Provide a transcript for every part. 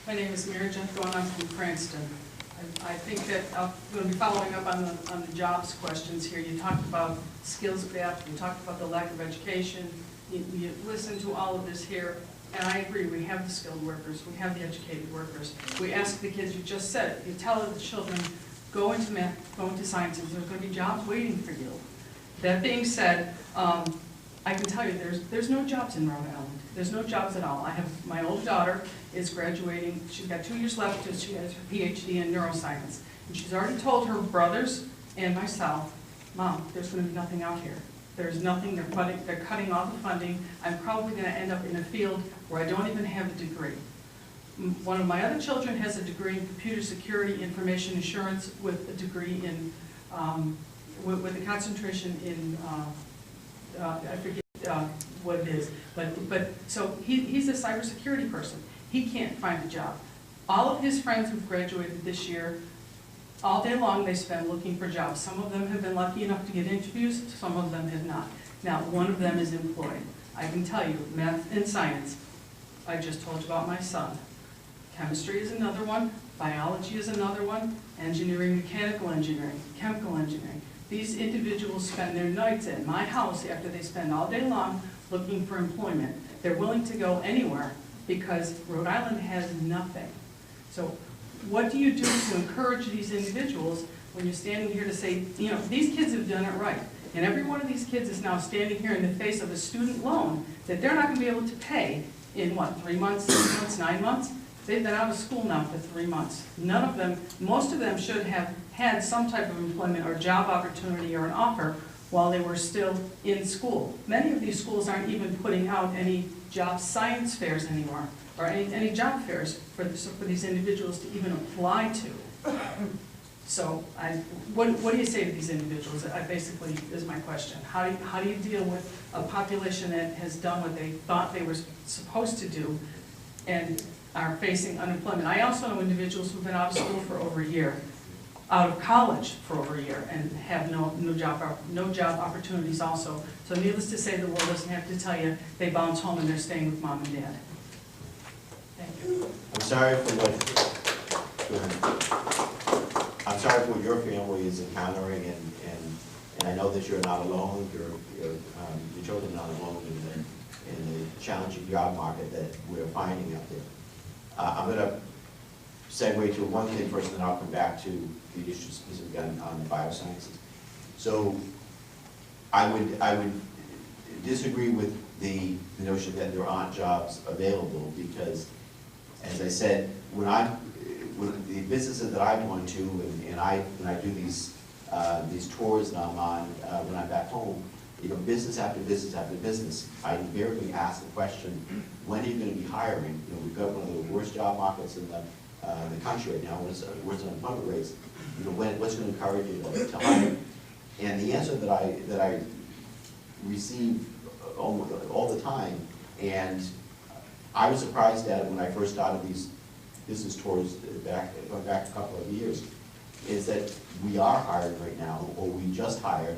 My name is Mary Jeff Gone. I'm from Cranston. I think that I'm going to be following up on the jobs questions here. You talked about skills gap. You talked about the lack of education. You listened to all of this here, and I agree. We have the skilled workers. We have the educated workers. We ask the kids. You just said it. You tell the children, go into math, go into sciences. There's going to be jobs waiting for you. That being said, I can tell you there's no jobs in Rhode Island. There's no jobs at all. I have my older daughter is graduating. She's got 2 years left until she has her PhD in neuroscience. And she's already told her brothers and myself, Mom, there's going to be nothing out here. There's nothing. They're cutting off the funding. I'm probably going to end up in a field where I don't even have a degree. One of my other children has a degree in computer security, information assurance, with a degree in with a concentration in I forget what it is, but so he's a cybersecurity person. He can't find a job. All of his friends who've graduated this year, all day long they spend looking for jobs. Some of them have been lucky enough to get interviews, some of them have not. Now, one of them is employed. I can tell you, math and science, I just told you about my son. Chemistry is another one, biology is another one, engineering, mechanical engineering, chemical engineering. These individuals spend their nights at my house after they spend all day long looking for employment. They're willing to go anywhere because Rhode Island has nothing. So what do you do to encourage these individuals when you're standing here to say, you know, these kids have done it right. And every one of these kids is now standing here in the face of a student loan that they're not going to be able to pay in what, 3 months, 6 months, 9 months? They've been out of school now for 3 months. None of them, most of them should have had some type of employment or job opportunity or an offer while they were still in school. Many of these schools aren't even putting out any job science fairs anymore, or any job fairs for these individuals to even apply to. So what do you say to these individuals? I basically is my question. How do you deal with a population that has done what they thought they were supposed to do and are facing unemployment? I also know individuals who've been out of school for over a year, out of college for over a year, and have no job opportunities also. So needless to say, the world doesn't have to tell you they bounce home and they're staying with mom and dad. Thank you. I'm sorry for what your family is encountering, and I know that you're not alone. Your children are not alone in the challenging job market that we're finding out there. I'm going to segue to one thing first, and then I'll come back to the issue specific on the biosciences. So I would disagree with the notion that there aren't jobs available, because, as I said, when the businesses that I go into, and when I do these tours that I'm on when I'm back home, you know, business after business after business, I invariably ask the question, when are you going to be hiring? You know, we've got one of the worst job markets in the country right now. What's unemployment rates? You know, what's going to encourage you to hire? And the answer that I receive all the time, and I was surprised at it when I first started these business tours going back a couple of years, is that we are hiring right now, or we just hired,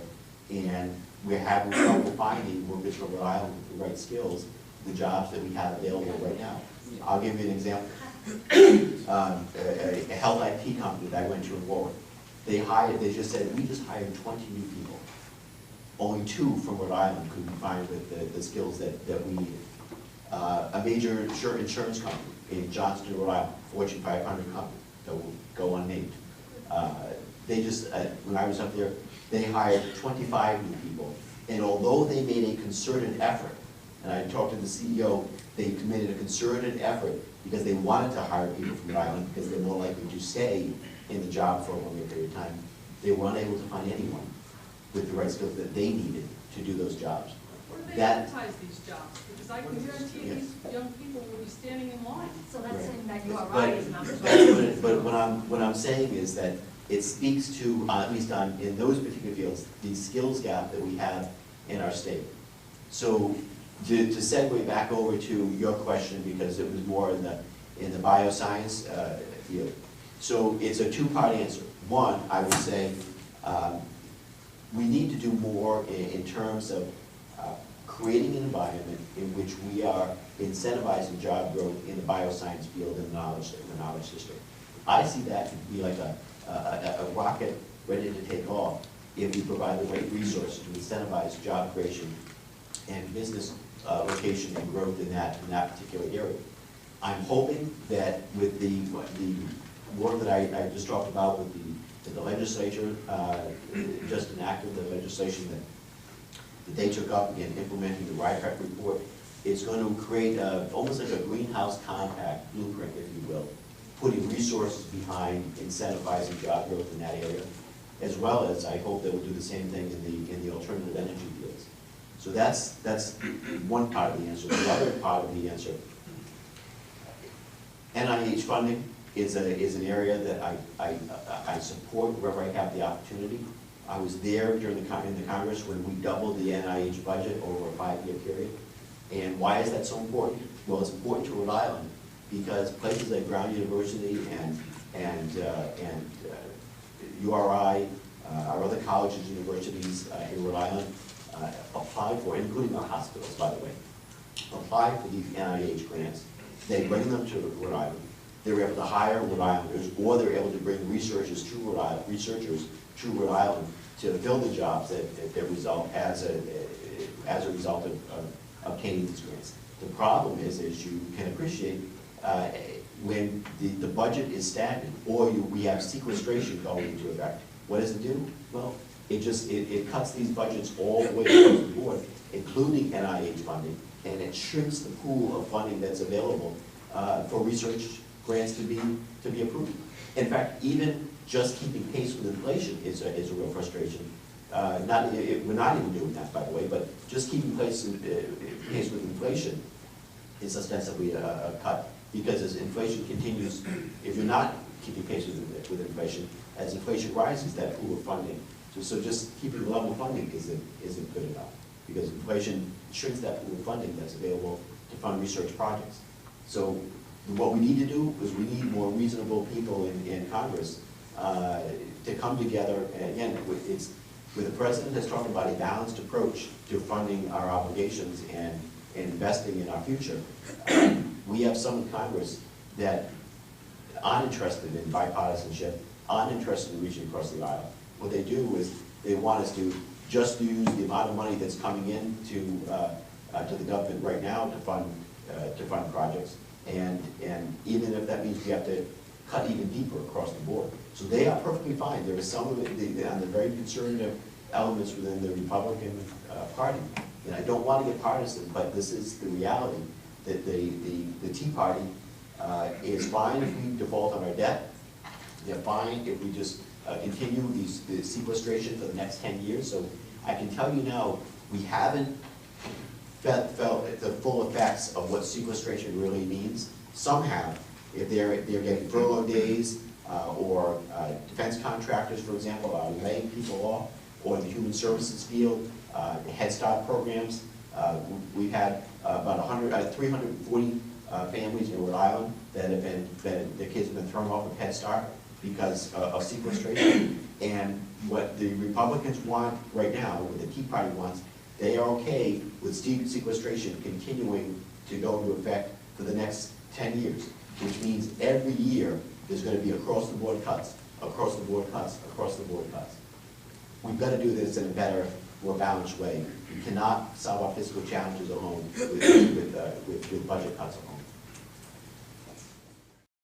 and we're having trouble finding workers from Rhode Island with the right skills, the jobs that we have available right now. I'll give you an example. A health IT company that I went to in Warwick, they just said, we just hired 20 new people. Only 2 from Rhode Island could we find with the skills that we needed. A major insurance company in Johnston, Rhode Island, Fortune 500 company that will go unnamed. They just, when I was up there, they hired 25 new people. And although they made a concerted effort, and I talked to the CEO, they committed a concerted effort because they wanted to hire people from Rhode Island because they're more likely to stay in the job for a longer period of time. They were unable to find anyone with the right skills that they needed to do those jobs. Where do they advertise these jobs? Because I can guarantee these young people will be standing in line. So that's saying that you are But- right is not right. But what I'm saying is that it speaks to, at least in those particular fields, the skills gap that we have in our state. So to segue back over to your question, because it was more in the bioscience field. So it's a 2-part answer. One, I would say we need to do more in terms of creating an environment in which we are incentivizing job growth in the bioscience field and the knowledge system. I see that to be like a rocket ready to take off if we provide the right resources to incentivize job creation and business location and growth in that particular area. I'm hoping that with the work that I just talked about with the legislature, just enacted the legislation that they took up in implementing the RIPEC report, it's going to create almost like a greenhouse compact blueprint, if you will, putting resources behind incentivizing job growth in that area, as well as I hope that we'll do the same thing in the alternative energy fields. So that's one part of the answer. The other part of the answer, NIH funding is an area that I support wherever I have the opportunity. I was there during in the Congress when we doubled the NIH budget over a 5-year period. And why is that so important? Well, it's important to Rhode Island because places like Brown University and URI, our other colleges and universities in Rhode Island apply for, including our hospitals, by the way, apply for these NIH grants. They bring them to Rhode Island. They're able to hire Rhode Islanders, or they're able to bring researchers to Rhode Island to fill the jobs that result as a result of obtaining these grants. The problem is, as you can appreciate, when the budget is stagnant, or we have sequestration going into effect, what does it do? Well, it cuts these budgets all the way across the board, including NIH funding, and it shrinks the pool of funding that's available for research grants to be approved. In fact, even just keeping pace with inflation is a real frustration. We're not even doing that, by the way, but just keeping pace with inflation is ostensibly a cut, because as inflation continues, if you're not keeping pace with inflation, as inflation rises, that pool of funding. So just keeping level funding isn't good enough, because inflation shrinks that pool of funding that's available to fund research projects. So what we need to do is we need more reasonable people in Congress to come together. And again, with the president has talked about a balanced approach to funding our obligations and investing in our future. We have some in Congress that aren't interested in bipartisanship, aren't interested in reaching across the aisle. What they do is they want us to just use the amount of money that's coming in to the government right now to fund projects, and even if that means we have to cut even deeper across the board. So they are perfectly fine. There is some of it on the very conservative elements within the Republican Party. And I don't want to get partisan, but this is the reality, that the Tea Party is fine if we default on our debt. They're fine if we just continue the sequestration for the next 10 years. So I can tell you now, we haven't felt the full effects of what sequestration really means. Some have. If they're getting furlough days, or defense contractors, for example, are laying people off, or in the human services field, the Head Start programs. We've had about 340 families in Rhode Island that their kids have been thrown off of Head Start because of sequestration. And what the Republicans want right now, what the Tea Party wants, they are okay with sequestration continuing to go into effect for the next 10 years, which means every year there's going to be across-the-board cuts, across-the-board cuts, across-the-board cuts. We've got to do this in a better, more balanced way. We cannot solve our fiscal challenges alone with budget cuts alone.